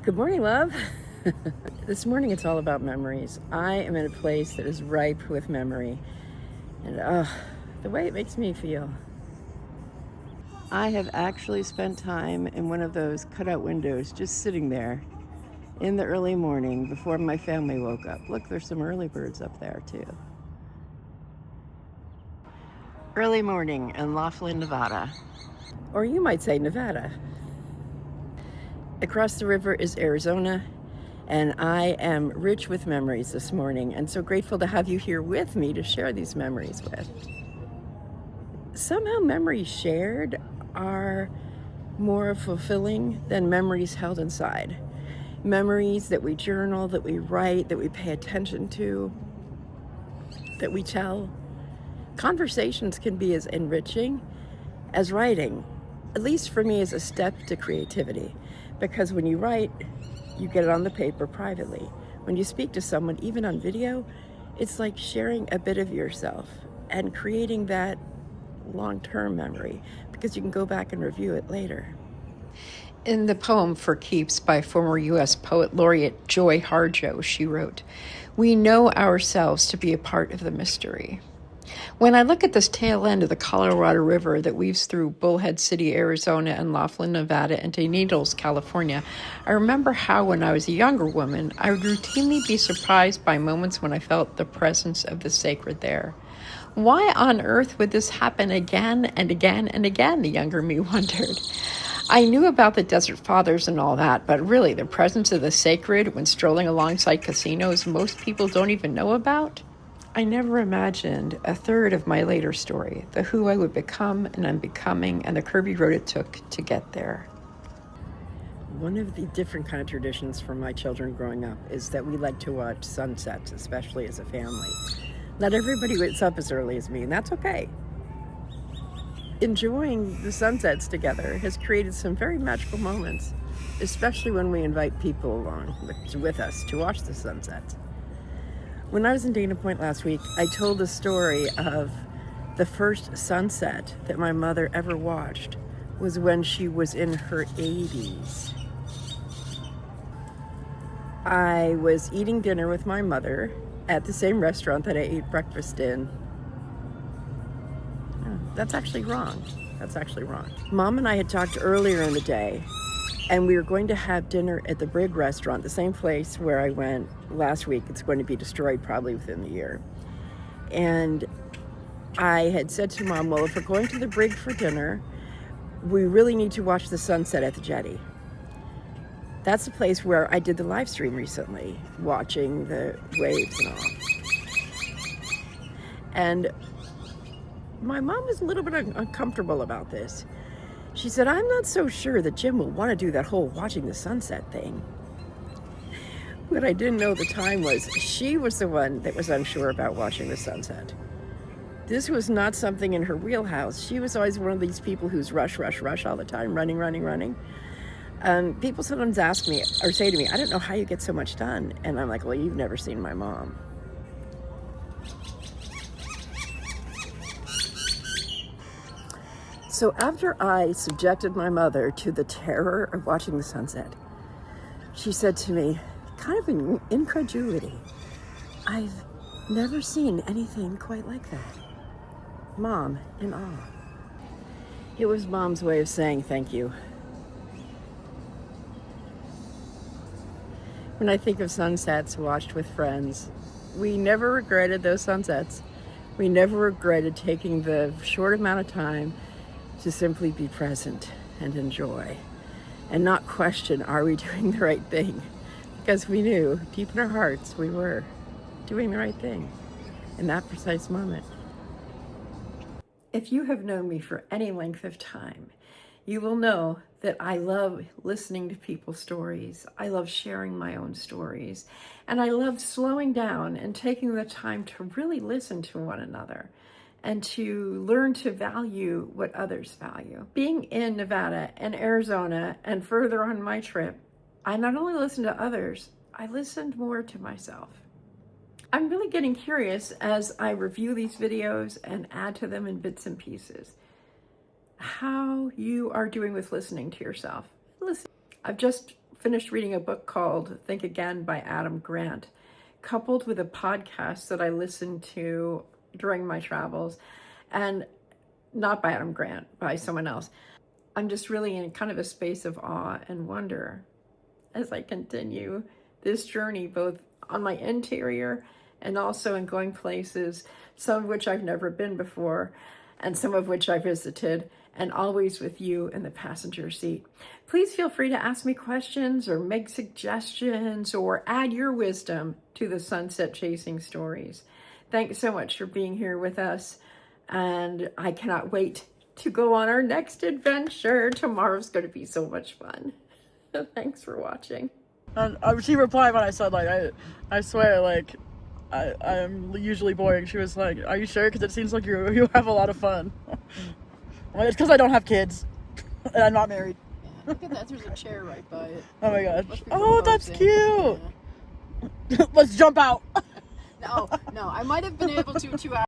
Good morning, love. This morning it's all about memories. I am in a place that is ripe with memory, and the way it makes me feel. I have actually spent time in one of those cutout windows, just sitting there in the early morning before my family woke up. Look, there's some early birds up there too. Early morning in Laughlin, Nevada. Or you might say Nevada. Across the river is Arizona, and I am rich with memories this morning, and so grateful to have you here with me to share these memories with. Somehow memories shared are more fulfilling than memories held inside. Memories that we journal, that we write, that we pay attention to, that we tell. Conversations can be as enriching as writing, at least for me, as a step to creativity. Because when you write, you get it on the paper privately. When you speak to someone, even on video, it's like sharing a bit of yourself and creating that long-term memory because you can go back and review it later. In the poem For Keeps by former U.S. Poet Laureate Joy Harjo, she wrote, "We know ourselves to be a part of the mystery." When I look at this tail end of the Colorado River that weaves through Bullhead City, Arizona, and Laughlin, Nevada, into Needles, California, I remember how when I was a younger woman, I would routinely be surprised by moments when I felt the presence of the sacred there. Why on earth would this happen again and again and again, the younger me wondered. I knew about the Desert Fathers and all that, but really the presence of the sacred when strolling alongside casinos most people don't even know about? I never imagined a third of my later story, the who I would become and I'm becoming, and the curvy road it took to get there. One of the different kind of traditions for my children growing up is that we like to watch sunsets, especially as a family. Not everybody wakes up as early as me, and that's okay. Enjoying the sunsets together has created some very magical moments, especially when we invite people along with us to watch the sunsets. When I was in Dana Point last week, I told the story of the first sunset that my mother ever watched was when she was in her 80s. I was eating dinner with my mother at the same restaurant that I ate breakfast in. Oh, that's actually wrong. Mom and I had talked earlier in the day, and we were going to have dinner at the Brig restaurant, the same place where I went last week. It's going to be destroyed probably within the year. And I had said to Mom, well, if we're going to the Brig for dinner, we really need to watch the sunset at the jetty. That's the place where I did the live stream recently, watching the waves and all. And my mom was a little bit uncomfortable about this. She said, I'm not so sure that Jim will want to do that whole watching the sunset thing. What I didn't know at the time was she was the one that was unsure about watching the sunset. This was not something in her wheelhouse. She was always one of these people who's rush all the time, running. People sometimes ask me or say to me, I don't know how you get so much done. And I'm like, well, you've never seen my mom. So after I subjected my mother to the terror of watching the sunset, she said to me, kind of in incredulity, I've never seen anything quite like that. Mom, in awe. It was Mom's way of saying thank you. When I think of sunsets watched with friends, we never regretted those sunsets. We never regretted taking the short amount of time to simply be present and enjoy and not question, are we doing the right thing? Because we knew deep in our hearts we were doing the right thing in that precise moment. If you have known me for any length of time, you will know that I love listening to people's stories. I love sharing my own stories. And I love slowing down and taking the time to really listen to one another and to learn to value what others value. Being in Nevada and Arizona and further on my trip, I not only listened to others, I listened more to myself. I'm really getting curious as I review these videos and add to them in bits and pieces, how you are doing with listening to yourself. Listen, I've just finished reading a book called Think Again by Adam Grant, coupled with a podcast that I listened to during my travels, and not by Adam Grant, by someone else. I'm just really in kind of a space of awe and wonder as I continue this journey, both on my interior and also in going places, some of which I've never been before, and some of which I visited, and always with you in the passenger seat. Please feel free to ask me questions or make suggestions or add your wisdom to the sunset chasing stories. Thanks so much for being here with us, and I cannot wait to go on our next adventure. Tomorrow's going to be so much fun. Thanks for watching. She replied when I said, like, I swear, like, I'm usually boring. She was like, are you sure? Because it seems like you have a lot of fun. Well, it's because I don't have kids. And I'm not married. Yeah, look at that. There's a chair right by it. Oh my gosh. Oh, that's cute. Yeah. Let's jump out. No, I might have been able to 2 hours.